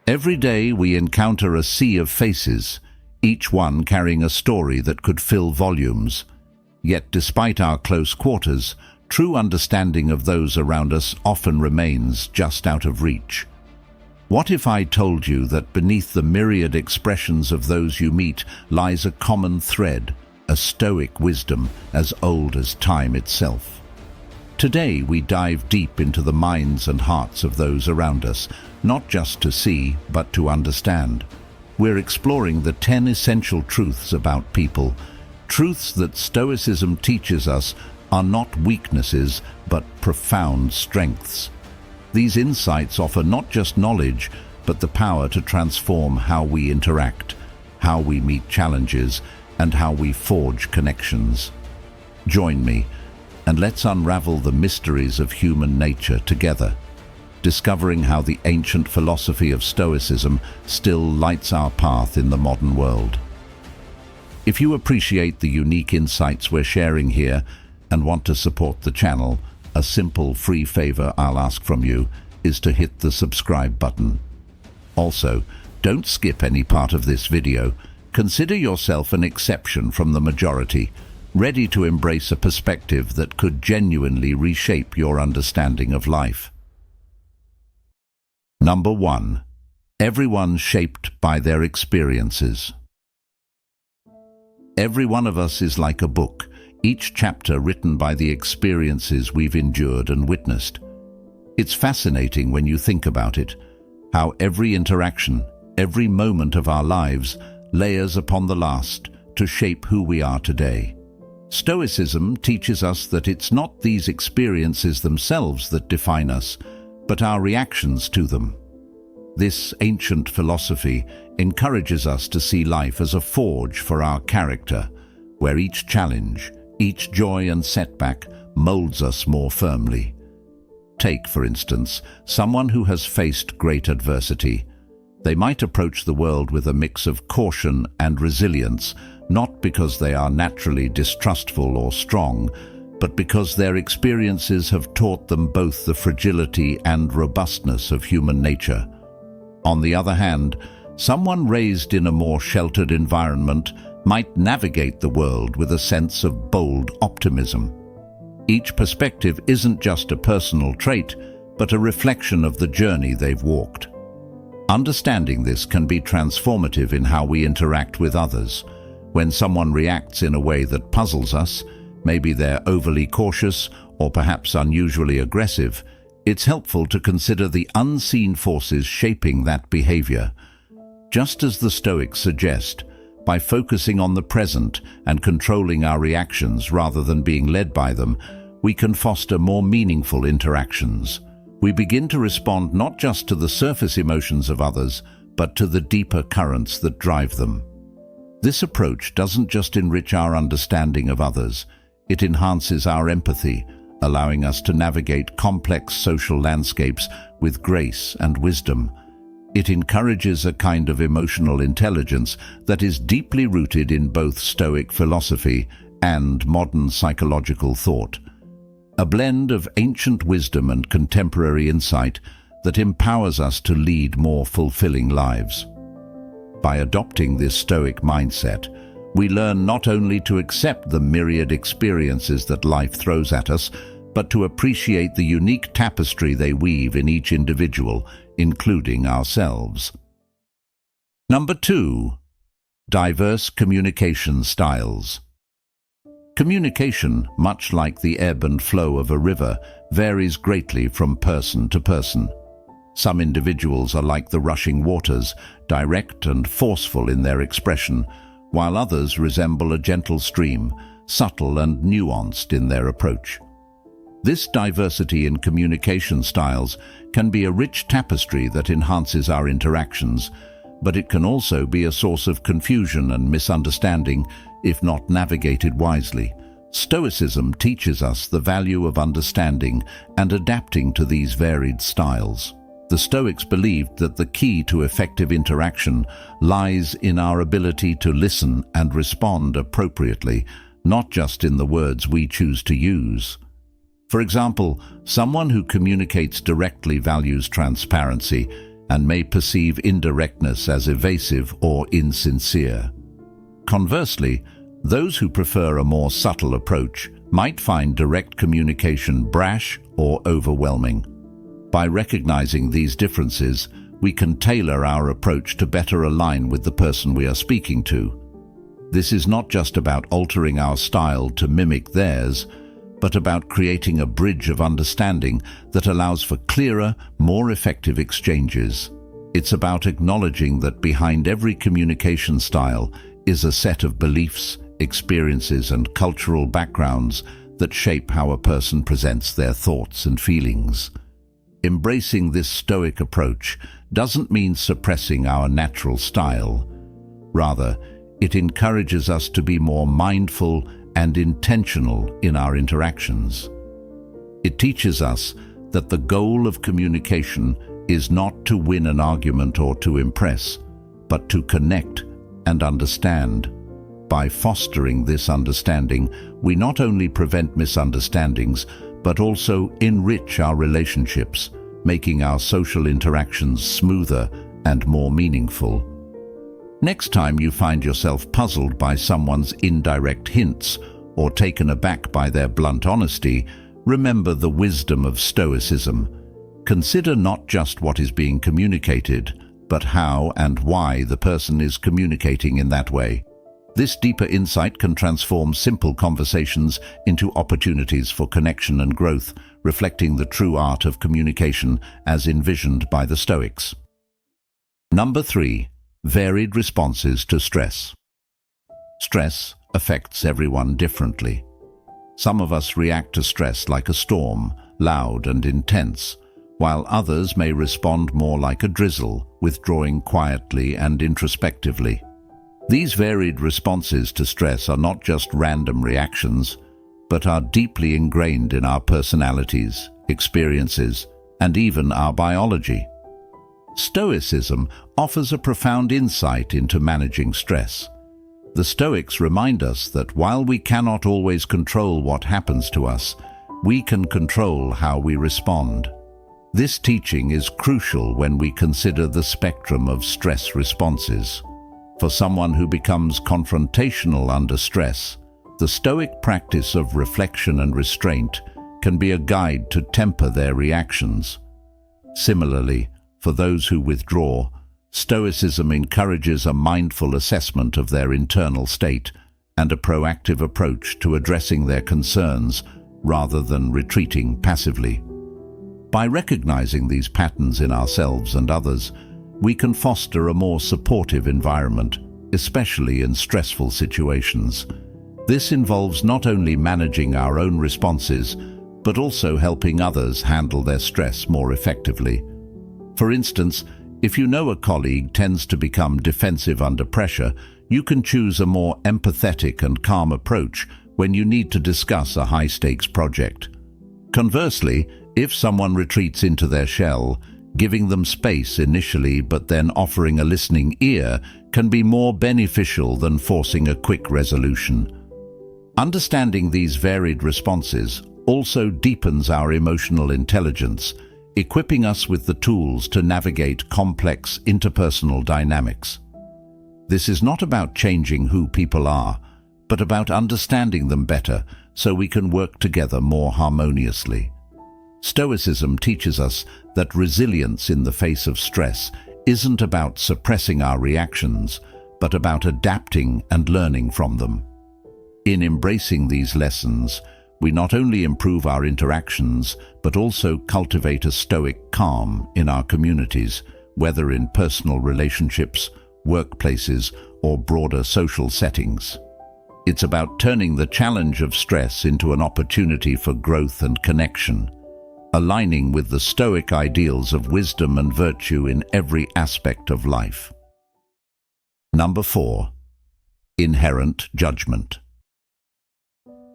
Every day we encounter a sea of faces, each one carrying a story that could fill volumes. Yet despite our close quarters, true understanding of those around us often remains just out of reach. What if I told you that beneath the myriad expressions of those you meet lies a common thread, a Stoic wisdom as old as time itself? Today we dive deep into the minds and hearts of those around us, not just to see, but to understand. We're exploring the 10 essential truths about people, truths that Stoicism teaches us are not weaknesses, but profound strengths. These insights offer not just knowledge, but the power to transform how we interact, how we meet challenges, and how we forge connections. Join me, and let's unravel the mysteries of human nature together, discovering how the ancient philosophy of Stoicism still lights our path in the modern world. If you appreciate the unique insights we're sharing here and want to support the channel, a simple free favor I'll ask from you is to hit the subscribe button. Also, don't skip any part of this video. Consider yourself an exception from the majority, ready to embrace a perspective that could genuinely reshape your understanding of life. Number 1. Everyone shaped by their experiences. Every one of us is like a book, each chapter written by the experiences we've endured and witnessed. It's fascinating when you think about it, how every interaction, every moment of our lives layers upon the last to shape who we are today. Stoicism teaches us that it's not these experiences themselves that define us, but our reactions to them. This ancient philosophy encourages us to see life as a forge for our character, where each challenge, each joy and setback molds us more firmly. Take, for instance, someone who has faced great adversity. They might approach the world with a mix of caution and resilience, not because they are naturally distrustful or strong, but because their experiences have taught them both the fragility and robustness of human nature. On the other hand, someone raised in a more sheltered environment might navigate the world with a sense of bold optimism. Each perspective isn't just a personal trait, but a reflection of the journey they've walked. Understanding this can be transformative in how we interact with others. When someone reacts in a way that puzzles us, maybe they're overly cautious or perhaps unusually aggressive, it's helpful to consider the unseen forces shaping that behavior. Just as the Stoics suggest, by focusing on the present and controlling our reactions rather than being led by them, we can foster more meaningful interactions. We begin to respond not just to the surface emotions of others, but to the deeper currents that drive them. This approach doesn't just enrich our understanding of others, it enhances our empathy, allowing us to navigate complex social landscapes with grace and wisdom. It encourages a kind of emotional intelligence that is deeply rooted in both Stoic philosophy and modern psychological thought. A blend of ancient wisdom and contemporary insight that empowers us to lead more fulfilling lives. By adopting this Stoic mindset, we learn not only to accept the myriad experiences that life throws at us, but to appreciate the unique tapestry they weave in each individual, including ourselves. Number 2. Diverse communication styles. Communication, much like the ebb and flow of a river, varies greatly from person to person. Some individuals are like the rushing waters, direct and forceful in their expression, while others resemble a gentle stream, subtle and nuanced in their approach. This diversity in communication styles can be a rich tapestry that enhances our interactions, but it can also be a source of confusion and misunderstanding if not navigated wisely. Stoicism teaches us the value of understanding and adapting to these varied styles. The Stoics believed that the key to effective interaction lies in our ability to listen and respond appropriately, not just in the words we choose to use. For example, someone who communicates directly values transparency, and may perceive indirectness as evasive or insincere. Conversely, those who prefer a more subtle approach might find direct communication brash or overwhelming. By recognizing these differences, we can tailor our approach to better align with the person we are speaking to. This is not just about altering our style to mimic theirs, but about creating a bridge of understanding that allows for clearer, more effective exchanges. It's about acknowledging that behind every communication style is a set of beliefs, experiences, and cultural backgrounds that shape how a person presents their thoughts and feelings. Embracing this Stoic approach doesn't mean suppressing our natural style. Rather, it encourages us to be more mindful and intentional in our interactions. It teaches us that the goal of communication is not to win an argument or to impress, but to connect and understand. By fostering this understanding, we not only prevent misunderstandings, but also enrich our relationships, making our social interactions smoother and more meaningful. Next time you find yourself puzzled by someone's indirect hints or taken aback by their blunt honesty, remember the wisdom of Stoicism. Consider not just what is being communicated, but how and why the person is communicating in that way. This deeper insight can transform simple conversations into opportunities for connection and growth, reflecting the true art of communication as envisioned by the Stoics. Number 3. Varied responses to stress. Stress affects everyone differently. Some of us react to stress like a storm, loud and intense, while others may respond more like a drizzle, withdrawing quietly and introspectively. These varied responses to stress are not just random reactions, but are deeply ingrained in our personalities, experiences, and even our biology. Stoicism offers a profound insight into managing stress. The Stoics remind us that while we cannot always control what happens to us, we can control how we respond. This teaching is crucial when we consider the spectrum of stress responses. For someone who becomes confrontational under stress, the Stoic practice of reflection and restraint can be a guide to temper their reactions. Similarly, for those who withdraw, Stoicism encourages a mindful assessment of their internal state and a proactive approach to addressing their concerns rather than retreating passively. By recognizing these patterns in ourselves and others, we can foster a more supportive environment, especially in stressful situations. This involves not only managing our own responses, but also helping others handle their stress more effectively. For instance, if you know a colleague tends to become defensive under pressure, you can choose a more empathetic and calm approach when you need to discuss a high-stakes project. Conversely, if someone retreats into their shell, giving them space initially but then offering a listening ear can be more beneficial than forcing a quick resolution. Understanding these varied responses also deepens our emotional intelligence, equipping us with the tools to navigate complex interpersonal dynamics. This is not about changing who people are, but about understanding them better so we can work together more harmoniously. Stoicism teaches us that resilience in the face of stress isn't about suppressing our reactions, but about adapting and learning from them. In embracing these lessons, we not only improve our interactions, but also cultivate a Stoic calm in our communities, whether in personal relationships, workplaces, or broader social settings. It's about turning the challenge of stress into an opportunity for growth and connection, aligning with the Stoic ideals of wisdom and virtue in every aspect of life. Number 4. Inherent judgment.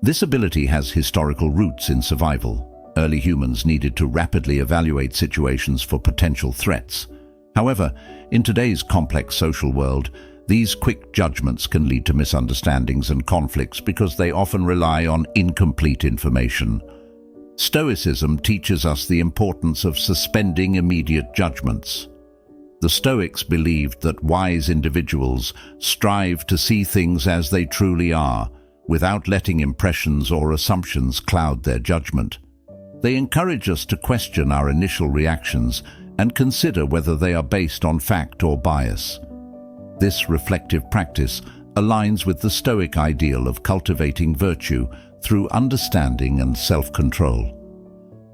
This ability has historical roots in survival. Early humans needed to rapidly evaluate situations for potential threats. However, in today's complex social world, these quick judgments can lead to misunderstandings and conflicts because they often rely on incomplete information. Stoicism teaches us the importance of suspending immediate judgments. The Stoics believed that wise individuals strive to see things as they truly are, without letting impressions or assumptions cloud their judgment. They encourage us to question our initial reactions and consider whether they are based on fact or bias. This reflective practice aligns with the Stoic ideal of cultivating virtue through understanding and self-control.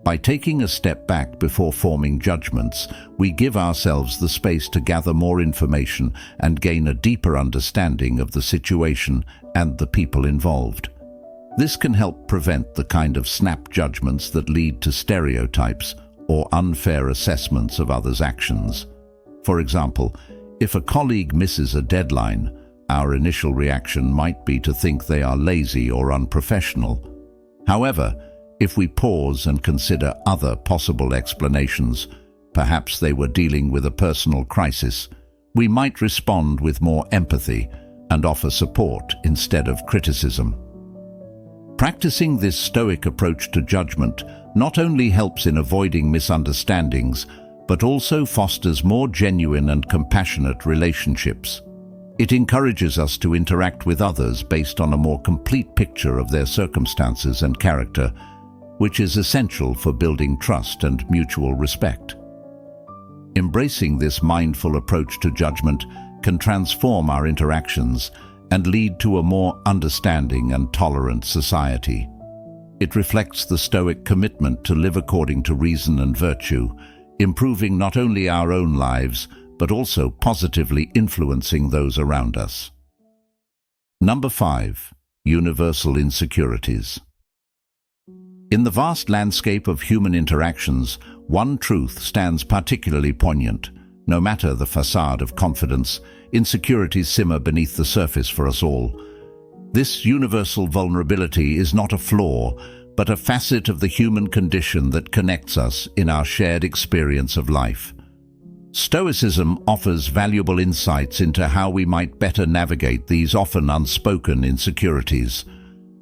By taking a step back before forming judgments, we give ourselves the space to gather more information and gain a deeper understanding of the situation and the people involved. This can help prevent the kind of snap judgments that lead to stereotypes or unfair assessments of others' actions. For example, if a colleague misses a deadline, our initial reaction might be to think they are lazy or unprofessional. However, if we pause and consider other possible explanations, perhaps they were dealing with a personal crisis, we might respond with more empathy and offer support instead of criticism. Practicing this Stoic approach to judgment not only helps in avoiding misunderstandings, but also fosters more genuine and compassionate relationships. It encourages us to interact with others based on a more complete picture of their circumstances and character, which is essential for building trust and mutual respect. Embracing this mindful approach to judgment can transform our interactions and lead to a more understanding and tolerant society. It reflects the Stoic commitment to live according to reason and virtue, improving not only our own lives, but also positively influencing those around us. Number 5. Universal insecurities. In the vast landscape of human interactions, one truth stands particularly poignant. No matter the facade of confidence, insecurities simmer beneath the surface for us all. This universal vulnerability is not a flaw, but a facet of the human condition that connects us in our shared experience of life. Stoicism offers valuable insights into how we might better navigate these often unspoken insecurities.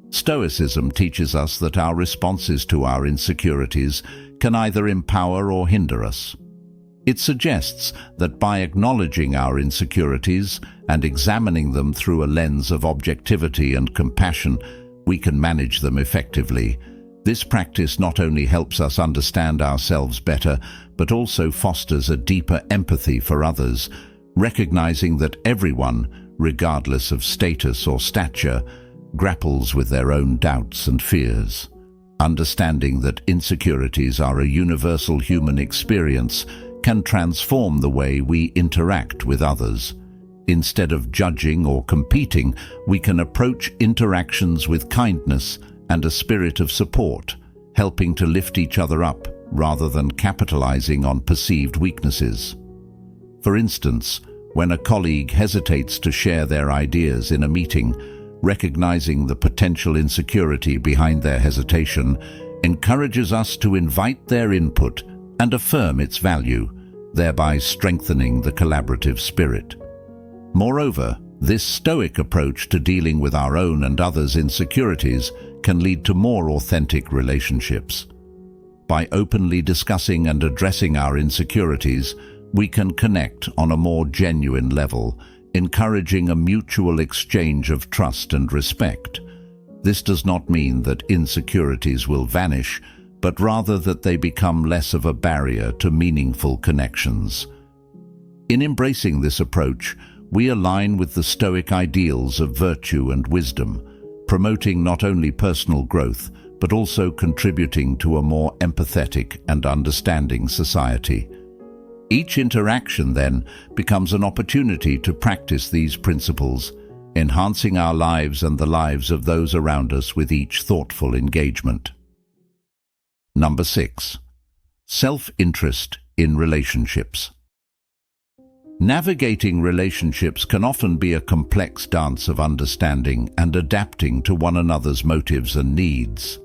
Stoicism teaches us that our responses to our insecurities can either empower or hinder us. It suggests that by acknowledging our insecurities and examining them through a lens of objectivity and compassion, we can manage them effectively. This practice not only helps us understand ourselves better, but also fosters a deeper empathy for others, recognizing that everyone, regardless of status or stature, grapples with their own doubts and fears. Understanding that insecurities are a universal human experience can transform the way we interact with others. Instead of judging or competing, we can approach interactions with kindness and a spirit of support, helping to lift each other up rather than capitalizing on perceived weaknesses. For instance, when a colleague hesitates to share their ideas in a meeting, recognizing the potential insecurity behind their hesitation encourages us to invite their input and affirm its value, thereby strengthening the collaborative spirit. Moreover, this Stoic approach to dealing with our own and others' insecurities can lead to more authentic relationships. By openly discussing and addressing our insecurities, we can connect on a more genuine level, encouraging a mutual exchange of trust and respect. This does not mean that insecurities will vanish, but rather that they become less of a barrier to meaningful connections. In embracing this approach, we align with the Stoic ideals of virtue and wisdom, promoting not only personal growth, but also contributing to a more empathetic and understanding society. Each interaction, then, becomes an opportunity to practice these principles, enhancing our lives and the lives of those around us with each thoughtful engagement. Number 6. Self-interest in relationships. Navigating relationships can often be a complex dance of understanding and adapting to one another's motives and needs.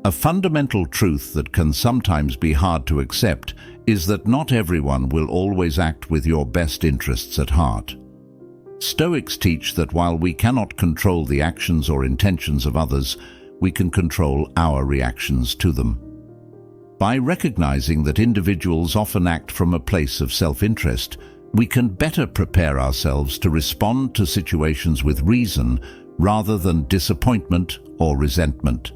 A fundamental truth that can sometimes be hard to accept is that not everyone will always act with your best interests at heart. Stoics teach that while we cannot control the actions or intentions of others, we can control our reactions to them. By recognizing that individuals often act from a place of self-interest, we can better prepare ourselves to respond to situations with reason rather than disappointment or resentment.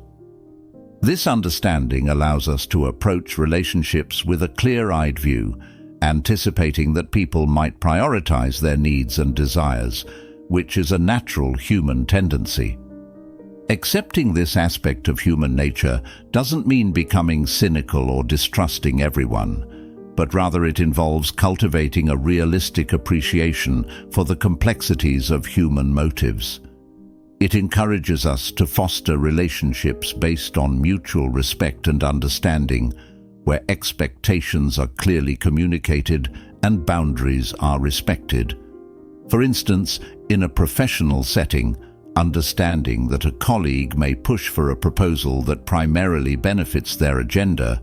This understanding allows us to approach relationships with a clear-eyed view, anticipating that people might prioritize their needs and desires, which is a natural human tendency. Accepting this aspect of human nature doesn't mean becoming cynical or distrusting everyone, but rather it involves cultivating a realistic appreciation for the complexities of human motives. It encourages us to foster relationships based on mutual respect and understanding, where expectations are clearly communicated and boundaries are respected. For instance, in a professional setting, understanding that a colleague may push for a proposal that primarily benefits their agenda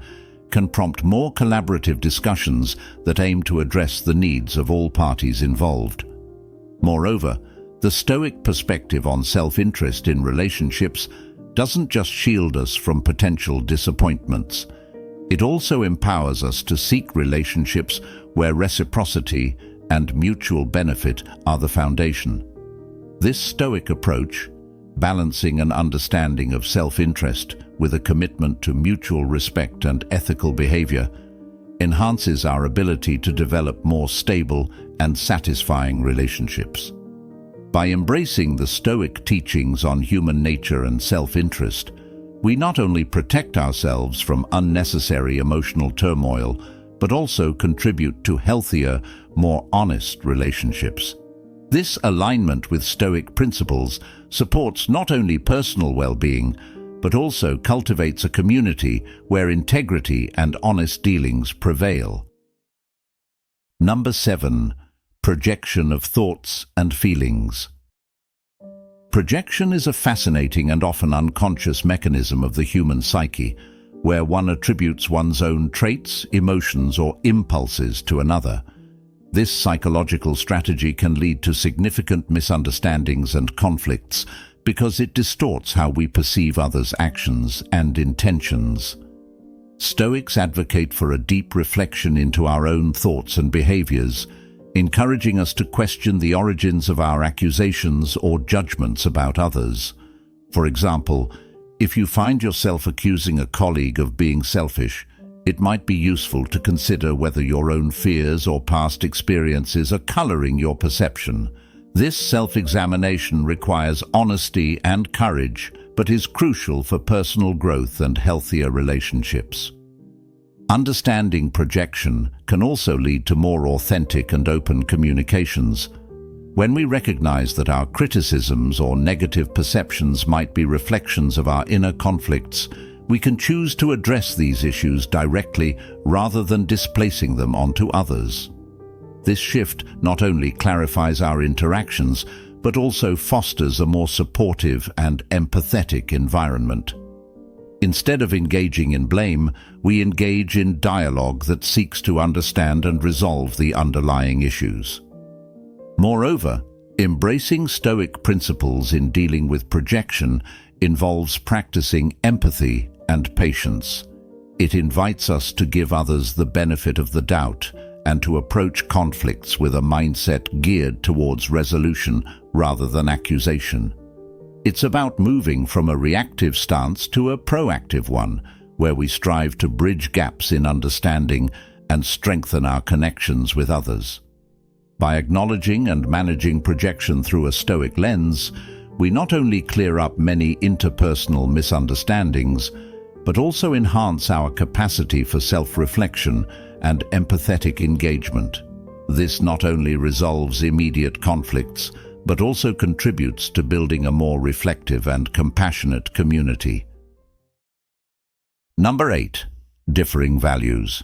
can prompt more collaborative discussions that aim to address the needs of all parties involved. Moreover, the Stoic perspective on self-interest in relationships doesn't just shield us from potential disappointments. It also empowers us to seek relationships where reciprocity and mutual benefit are the foundation. This Stoic approach, balancing an understanding of self-interest with a commitment to mutual respect and ethical behavior, enhances our ability to develop more stable and satisfying relationships. By embracing the Stoic teachings on human nature and self-interest, we not only protect ourselves from unnecessary emotional turmoil, but also contribute to healthier, more honest relationships. This alignment with Stoic principles supports not only personal well-being, but also cultivates a community where integrity and honest dealings prevail. Number 7. Projection of thoughts and feelings. Projection is a fascinating and often unconscious mechanism of the human psyche, where one attributes one's own traits, emotions, or impulses to another. This psychological strategy can lead to significant misunderstandings and conflicts because it distorts how we perceive others' actions and intentions. Stoics advocate for a deep reflection into our own thoughts and behaviors, encouraging us to question the origins of our accusations or judgments about others. For example, if you find yourself accusing a colleague of being selfish, it might be useful to consider whether your own fears or past experiences are coloring your perception. This self-examination requires honesty and courage, but is crucial for personal growth and healthier relationships. Understanding projection can also lead to more authentic and open communications. When we recognize that our criticisms or negative perceptions might be reflections of our inner conflicts, we can choose to address these issues directly rather than displacing them onto others. This shift not only clarifies our interactions, but also fosters a more supportive and empathetic environment. Instead of engaging in blame, we engage in dialogue that seeks to understand and resolve the underlying issues. Moreover, embracing Stoic principles in dealing with projection involves practicing empathy and patience. It invites us to give others the benefit of the doubt and to approach conflicts with a mindset geared towards resolution rather than accusation. It's about moving from a reactive stance to a proactive one, where we strive to bridge gaps in understanding and strengthen our connections with others. By acknowledging and managing projection through a Stoic lens, we not only clear up many interpersonal misunderstandings, but also enhance our capacity for self-reflection and empathetic engagement. This not only resolves immediate conflicts, but also contributes to building a more reflective and compassionate community. Number 8. Differing values.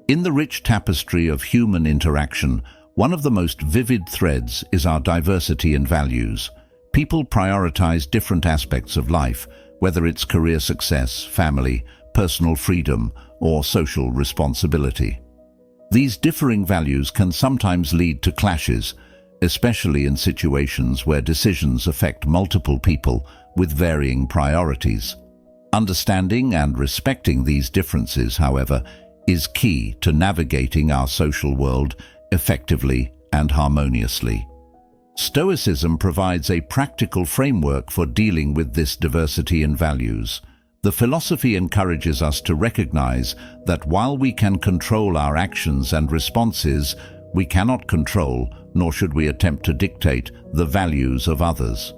In the rich tapestry of human interaction, one of the most vivid threads is our diversity in values. People prioritize different aspects of life, whether it's career success, family, personal freedom, or social responsibility. These differing values can sometimes lead to clashes, especially in situations where decisions affect multiple people with varying priorities. Understanding and respecting these differences, however, is key to navigating our social world effectively and harmoniously. Stoicism provides a practical framework for dealing with this diversity in values. The philosophy encourages us to recognize that while we can control our actions and responses, we cannot control, nor should we attempt to dictate, the values of others.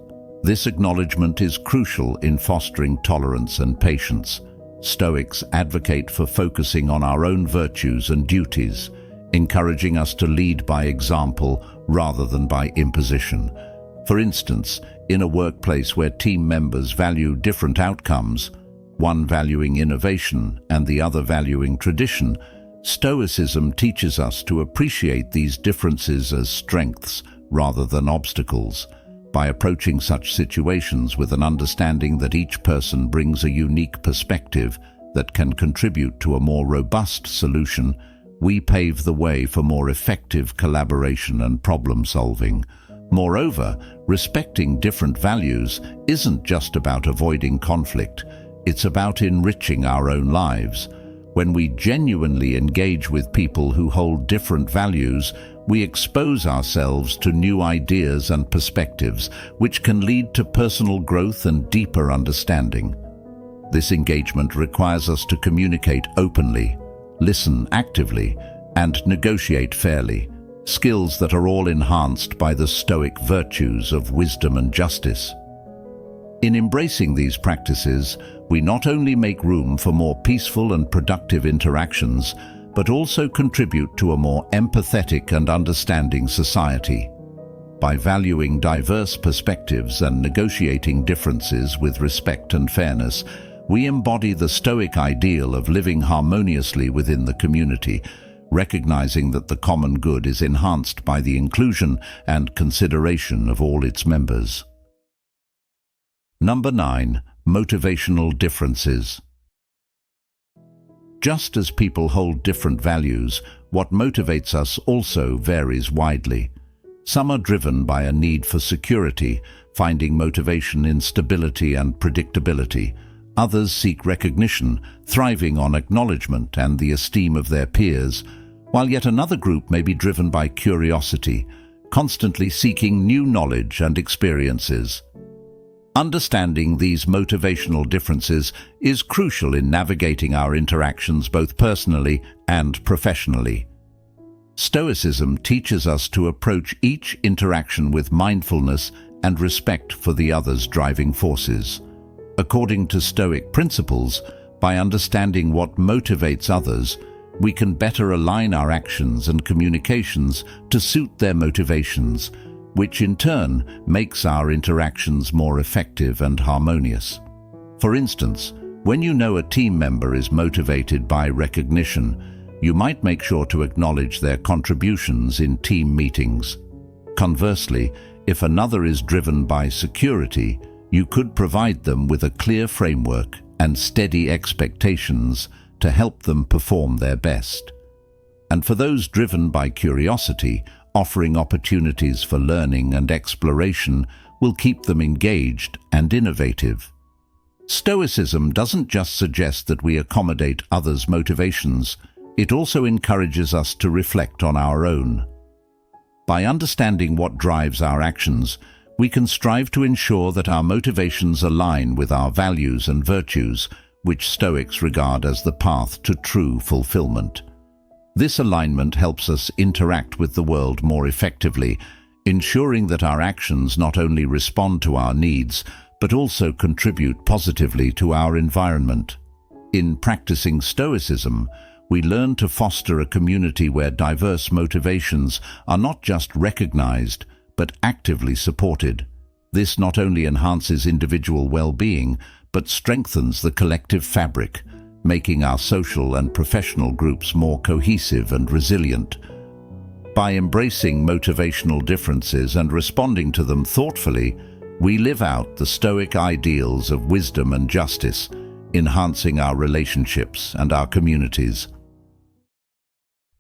This acknowledgement is crucial in fostering tolerance and patience. Stoics advocate for focusing on our own virtues and duties, encouraging us to lead by example rather than by imposition. For instance, in a workplace where team members value different outcomes, one valuing innovation and the other valuing tradition, Stoicism teaches us to appreciate these differences as strengths rather than obstacles. By approaching such situations with an understanding that each person brings a unique perspective that can contribute to a more robust solution, we pave the way for more effective collaboration and problem-solving. Moreover, respecting different values isn't just about avoiding conflict, it's about enriching our own lives. When we genuinely engage with people who hold different values, we expose ourselves to new ideas and perspectives, which can lead to personal growth and deeper understanding. This engagement requires us to communicate openly, listen actively, and negotiate fairly, skills that are all enhanced by the Stoic virtues of wisdom and justice. In embracing these practices, we not only make room for more peaceful and productive interactions, but also contribute to a more empathetic and understanding society. By valuing diverse perspectives and negotiating differences with respect and fairness, we embody the Stoic ideal of living harmoniously within the community, recognizing that the common good is enhanced by the inclusion and consideration of all its members. Number 9. Motivational differences. Just as people hold different values, what motivates us also varies widely. Some are driven by a need for security, finding motivation in stability and predictability. Others seek recognition, thriving on acknowledgement and the esteem of their peers, while yet another group may be driven by curiosity, constantly seeking new knowledge and experiences. Understanding these motivational differences is crucial in navigating our interactions both personally and professionally. Stoicism teaches us to approach each interaction with mindfulness and respect for the other's driving forces. According to Stoic principles, by understanding what motivates others, we can better align our actions and communications to suit their motivations, which in turn makes our interactions more effective and harmonious. For instance, when you know a team member is motivated by recognition, you might make sure to acknowledge their contributions in team meetings. Conversely, if another is driven by security, you could provide them with a clear framework and steady expectations to help them perform their best. And for those driven by curiosity, offering opportunities for learning and exploration will keep them engaged and innovative. Stoicism doesn't just suggest that we accommodate others' motivations, it also encourages us to reflect on our own. By understanding what drives our actions, we can strive to ensure that our motivations align with our values and virtues, which Stoics regard as the path to true fulfillment. This alignment helps us interact with the world more effectively, ensuring that our actions not only respond to our needs, but also contribute positively to our environment. In practicing Stoicism, we learn to foster a community where diverse motivations are not just recognized, but actively supported. This not only enhances individual well-being, but strengthens the collective fabric, making our social and professional groups more cohesive and resilient. By embracing motivational differences and responding to them thoughtfully, we live out the Stoic ideals of wisdom and justice, enhancing our relationships and our communities.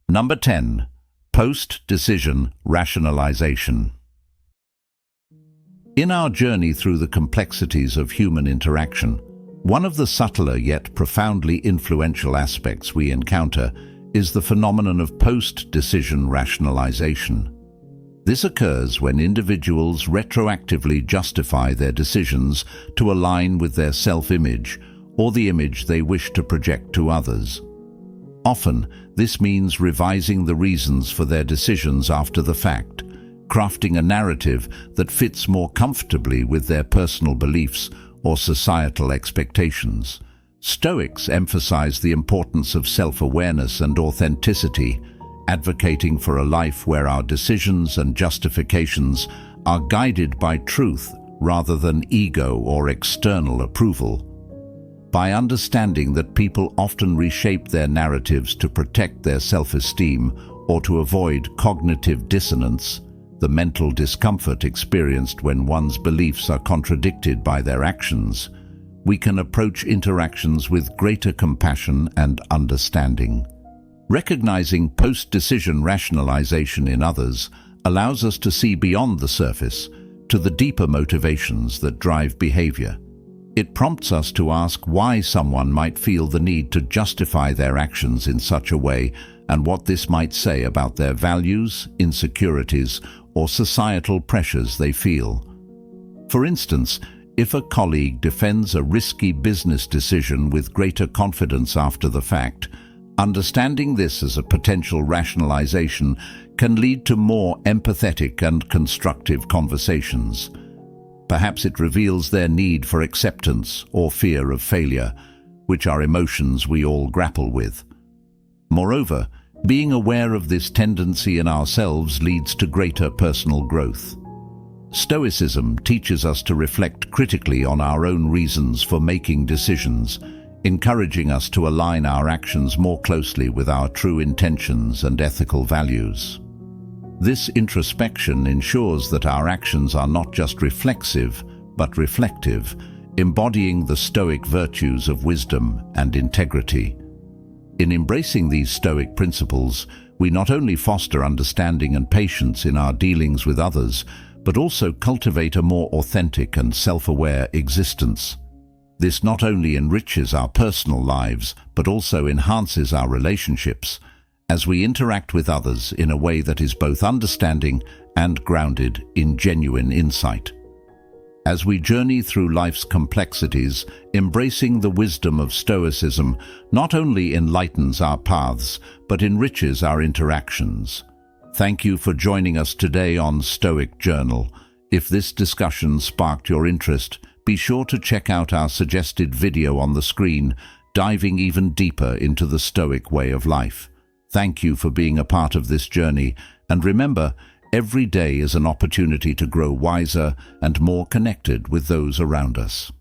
Number 10. Post-decision rationalization. In our journey through the complexities of human interaction, One of the subtler yet profoundly influential aspects we encounter is the phenomenon of post-decision rationalization. This occurs when individuals retroactively justify their decisions to align with their self-image or the image they wish to project to others. Often, this means revising the reasons for their decisions after the fact, crafting a narrative that fits more comfortably with their personal beliefs or societal expectations. Stoics emphasize the importance of self-awareness and authenticity, advocating for a life where our decisions and justifications are guided by truth rather than ego or external approval. By understanding that people often reshape their narratives to protect their self-esteem or to avoid cognitive dissonance, the mental discomfort experienced when one's beliefs are contradicted by their actions, we can approach interactions with greater compassion and understanding. Recognizing post-decision rationalization in others allows us to see beyond the surface to the deeper motivations that drive behavior. It prompts us to ask why someone might feel the need to justify their actions in such a way and what this might say about their values, insecurities, or societal pressures they feel. For instance, if a colleague defends a risky business decision with greater confidence after the fact, understanding this as a potential rationalization can lead to more empathetic and constructive conversations. Perhaps it reveals their need for acceptance or fear of failure, which are emotions we all grapple with. Moreover, being aware of this tendency in ourselves leads to greater personal growth. Stoicism teaches us to reflect critically on our own reasons for making decisions, encouraging us to align our actions more closely with our true intentions and ethical values. This introspection ensures that our actions are not just reflexive, but reflective, embodying the Stoic virtues of wisdom and integrity. In embracing these Stoic principles, we not only foster understanding and patience in our dealings with others, but also cultivate a more authentic and self-aware existence. This not only enriches our personal lives, but also enhances our relationships, as we interact with others in a way that is both understanding and grounded in genuine insight. As we journey through life's complexities, embracing the wisdom of Stoicism not only enlightens our paths, but enriches our interactions. Thank you for joining us today on Stoic Journal. If this discussion sparked your interest, be sure to check out our suggested video on the screen, diving even deeper into the Stoic way of life. Thank you for being a part of this journey, and remember, every day is an opportunity to grow wiser and more connected with those around us.